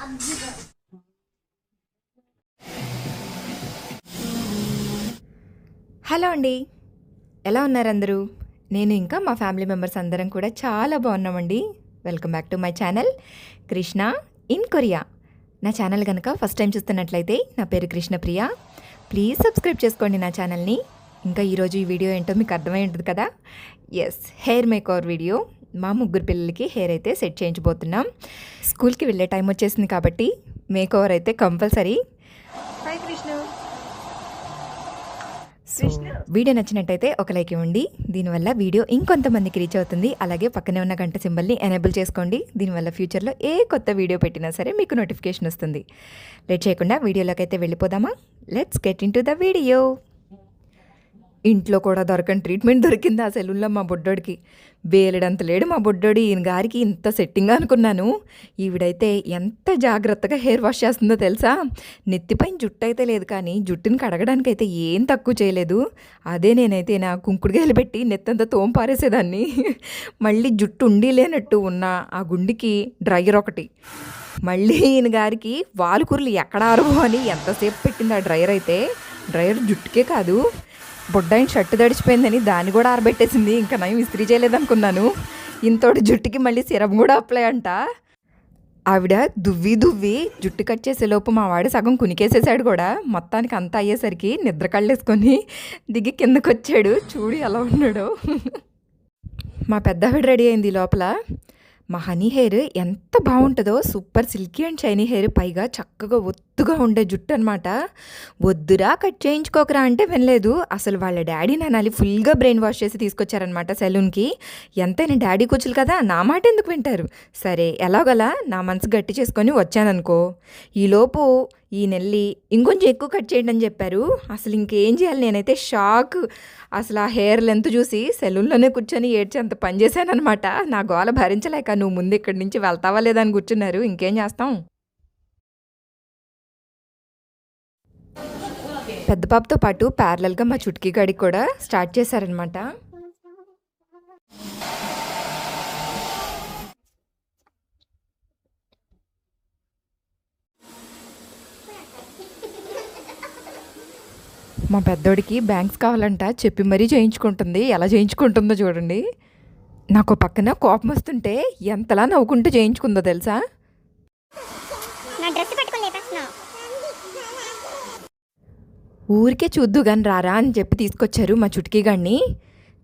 Hello అండి, ఎలా ఉన్నారు అందరూ? నేను ఇంకా మా ఫ్యామిలీ మెంబర్స్ అందరం కూడా చాలా బాగున్నామండి. Welcome back to my channel Krishna in Korea. నా ఛానల్ కనుక ఫస్ట్ టైం చూస్తున్నట్లయితే నా పేరు కృష్ణప్రియ. ప్లీజ్ సబ్స్క్రైబ్ చేసుకోండి నా ఛానల్ని. ఇంకా ఈరోజు ఈ వీడియో ఏంటో మీకు అర్థమై ఉంటుంది కదా. Yes, hair makeover video. మా ముగ్గురు పిల్లలకి హెయిర్ అయితే సెట్ చేయించబోతున్నాం. స్కూల్కి వెళ్ళే టైం వచ్చేసింది కాబట్టి మేకోవర్ అయితే కంపల్సరీ. హాయ్ కృష్ణ. వీడియో నచ్చినట్టయితే ఒక లైక్ ఇవ్వండి. దీనివల్ల వీడియో ఇంకొంతమందికి రీచ్ అవుతుంది. అలాగే పక్కనే ఉన్న గంట సింబల్ని ఎనేబుల్ చేసుకోండి. దీనివల్ల ఫ్యూచర్లో ఏ కొత్త వీడియో పెట్టినా సరే మీకు నోటిఫికేషన్ వస్తుంది. లేట్ చేయకుండా వీడియోలోకి అయితే వెళ్ళిపోదామా? Let's get in to the video. ఇంట్లో కూడా దొరకని ట్రీట్మెంట్ దొరికింది ఆ సెలూన్లో మా బొడ్డోడికి. వేలడంత లేడు మా బొడ్డోడి. ఈయన గారికి ఇంత సెట్టింగ్ అనుకున్నాను. ఈవిడైతే ఎంత జాగ్రత్తగా హెయిర్ వాష్ చేస్తుందో తెలుసా. నెత్తిపైన జుట్టు అయితే లేదు, కానీ జుట్టుని కడగడానికైతే ఏం తక్కువ చేయలేదు. అదే నేనైతే నా కుంకుడుగాయలు పెట్టి నెత్తంతా తోమ పారేసేదాన్ని. మళ్ళీ జుట్టు ఉండి లేనట్టు ఉన్న ఆ గుండికి డ్రైయర్ ఒకటి. మళ్ళీ ఈయన గారికి వాలుకూరలు ఎక్కడ ఆరవు అని ఎంతసేపు పెట్టింది ఆ డ్రైయర్ అయితే. డ్రైయర్ జుట్టుకే కాదు, బొడ్డాయిన షర్టు తడిచిపోయిందని దాన్ని కూడా ఆరబెట్టేసింది. ఇంకా నేను ఇస్త్రీ చేయలేదనుకున్నాను. ఇంతోటి జుట్టుకి మళ్ళీ సిరం కూడా అప్లై అంట. ఆవిడ దువ్వి జుట్టు కట్ చేసేలోపు మా వాడు సగం కునికేసేసాడు కూడా. మొత్తానికి అంతా అయ్యేసరికి నిద్ర కళ్ళేసుకొని దిగి కిందకు వచ్చాడు. చూడు ఎలా ఉన్నాడో. మా పెద్దవిడ రెడీ అయింది లోపల. మా హనీ హెయిర్ ఎంత బాగుంటుందో, super silky and shiny hair, పైగా చక్కగా ఒత్తుగా ఉండే జుట్టు అనమాట. వద్దురా కట్ చేయించుకోకరా అంటే వినలేదు. అసలు వాళ్ళ డాడీ నానాలి ఫుల్గా బ్రెయిన్ వాష్ చేసి తీసుకొచ్చారనమాట సెలూన్కి. ఎంతైనా డాడీ కూచులు కదా, నా మాట ఎందుకు వింటారు. సరే ఎలాగలా నా మనసు గట్టి చేసుకొని వచ్చాననుకో. ఈలోపు ఈ నెల్లి ఇంకొంచెం ఎక్కువ కట్ చేయండి అని చెప్పారు. అసలు ఇంకేం చేయాలి, నేనైతే షాక్. అసలు ఆ హెయిర్ లెంత్ చూసి సెలూన్లోనే కూర్చొని ఏడ్చేంత పని చేశాను అనమాట. నా గోల భరించలేక నువ్వు ముందు ఇక్కడి నుంచి వెళ్తావా లేదా అని కూర్చున్నారు. ఇంకేం చేస్తాం. పెద్ద పాపతో పాటు ప్యారలల్గా మా చుట్కీ గడికి కూడా స్టార్ట్ చేశారనమాట. మా పెద్దోడికి బ్యాంక్స్ కావాలంట, చెప్పి మరీ చేయించుకుంటుంది. ఎలా చేయించుకుంటుందో చూడండి. నాకు పక్కన కోపం వస్తుంటే ఎంతలా నవ్వుకుంటూ చేయించుకుందో తెలుసా. ఊరికే చూద్దు కానీ రారా అని చెప్పి తీసుకొచ్చారు మా చుట్కీ గాడిని.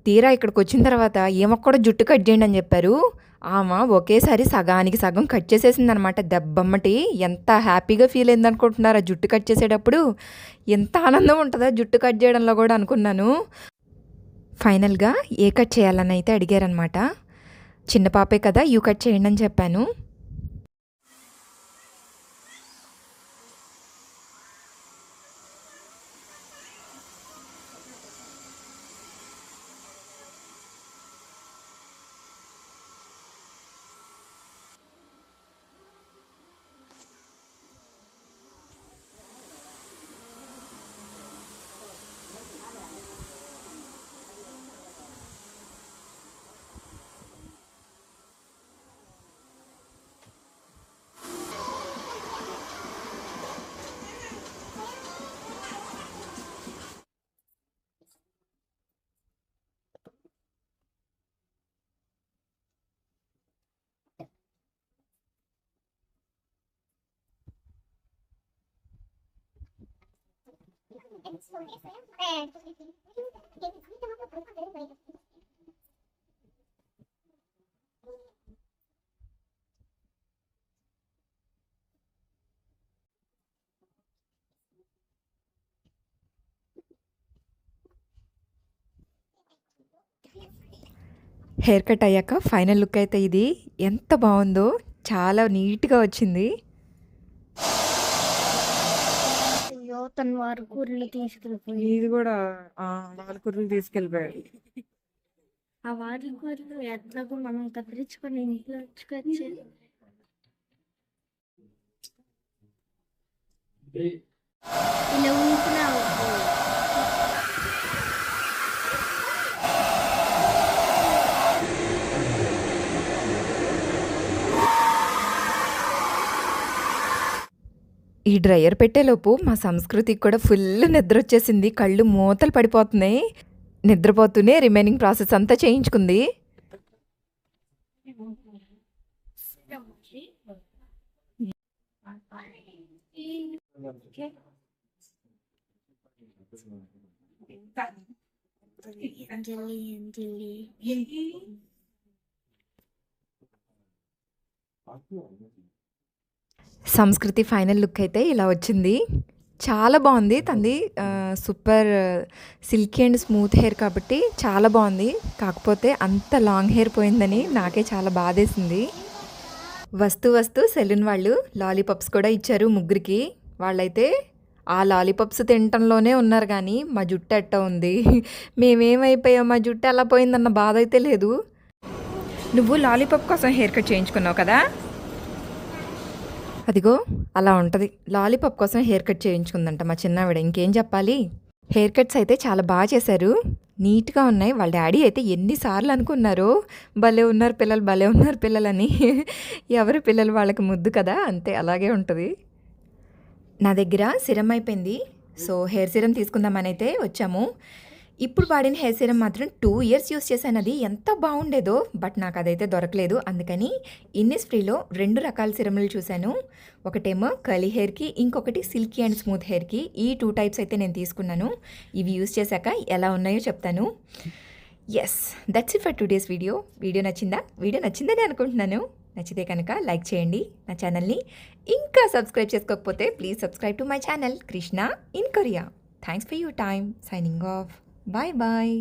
తీరా ఇక్కడికి వచ్చిన తర్వాత ఏమొక్కడో జుట్టు కట్ చేయండి అని చెప్పారు. ఆమె ఒకేసారి సగానికి సగం కట్ చేసేసిందనమాట దెబ్బమ్మటి. ఎంత హ్యాపీగా ఫీల్ అయింది అనుకుంటున్నారు ఆ జుట్టు కట్ చేసేటప్పుడు. ఎంత ఆనందం ఉంటుందో జుట్టు కట్ చేయడంలో కూడా అనుకున్నాను. ఫైనల్గా ఏ కట్ చేయాలని అయితే అడిగారనమాట. చిన్న పాపే కదా, యూ కట్ చేయండి అని చెప్పాను. హెయిర్ కట్ అయ్యాక ఫైనల్ లుక్ అయితే ఇది. ఎంత బాగుందో, చాలా నీట్గా వచ్చింది. ఇది కూడా వారకూరలు తీసుకెళ్ళిపోయాడు. ఆ వారకూరలు ఎట్లాగో మనం కత్తిరించుకొని ఇంట్లో వచ్చుకొచ్చి ఇలా ఊపినావు. ఈ డ్రైయర్ పెట్టేలోపు మా సంస్కృతికి కూడా ఫుల్ నిద్ర వచ్చేసింది. కళ్ళు మూతలు పడిపోతున్నాయి. నిద్రపోతూనే రిమైనింగ్ ప్రాసెస్ అంతా చేయించుకుంది. అంజలి అంజలి సంస్కృతి ఫైనల్ లుక్ అయితే ఇలా వచ్చింది. చాలా బాగుంది. తంది super silky and smooth hair కాబట్టి చాలా బాగుంది. కాకపోతే అంత లాంగ్ హెయిర్ పోయిందని నాకే చాలా బాధేసింది. వస్తూ సెలూన్ వాళ్ళు లాలీపాప్స్ కూడా ఇచ్చారు ముగ్గురికి. వాళ్ళైతే ఆ లాలీపాప్స్ తినటంలోనే ఉన్నారు కానీ మా జుట్టు ఎట్ట ఉంది, మేమేమైపోయాం, మా జుట్టు ఎలా పోయిందన్న బాధ అయితే లేదు. నువ్వు లాలీపాప్ కోసం హెయిర్ కట్ చేయించుకున్నావు కదా, అదిగో అలా ఉంటుంది. లాలీపాప్ కోసం హెయిర్ కట్ చేయించుకుందంట మా చిన్నావిడ. ఇంకేం చెప్పాలి. హెయిర్ కట్స్ అయితే చాలా బాగా చేశారు, నీట్గా ఉన్నాయి. వాళ్ళ డాడీ అయితే ఎన్నిసార్లు అనుకున్నారో భలే ఉన్నారు పిల్లలు, భలే ఉన్నారు పిల్లలని. ఎవరి పిల్లలు వాళ్ళకి ముద్దు కదా, అంతే అలాగే ఉంటుంది. నా దగ్గర సిరం అయిపోయింది, సో హెయిర్ సిరం తీసుకుందామని అయితే వచ్చాము. ఇప్పుడు వాడిన హెయిర్ సిరం మాత్రం 2 years యూస్ చేశాను. అది ఎంత బాగుండేదో, బట్ నాకు అదైతే దొరకలేదు. అందుకని ఇన్నిస్ఫ్రీలో 2 రకాల సిరములు చూశాను. ఒకటేమో కర్లీ హెయిర్కి, ఇంకొకటి సిల్కీ అండ్ స్మూత్ హెయిర్కి. ఈ 2 types అయితే నేను తీసుకున్నాను. ఇవి యూస్ చేశాక ఎలా ఉన్నాయో చెప్తాను. Yes, that's it for today's video. Video నచ్చిందని అనుకుంటున్నాను. నచ్చితే కనుక లైక్ చేయండి. నా ఛానల్ని ఇంకా సబ్స్క్రైబ్ చేసుకోకపోతే please subscribe to my channel Krishna in Korea. Thanks for your time. Signing off. Bye bye.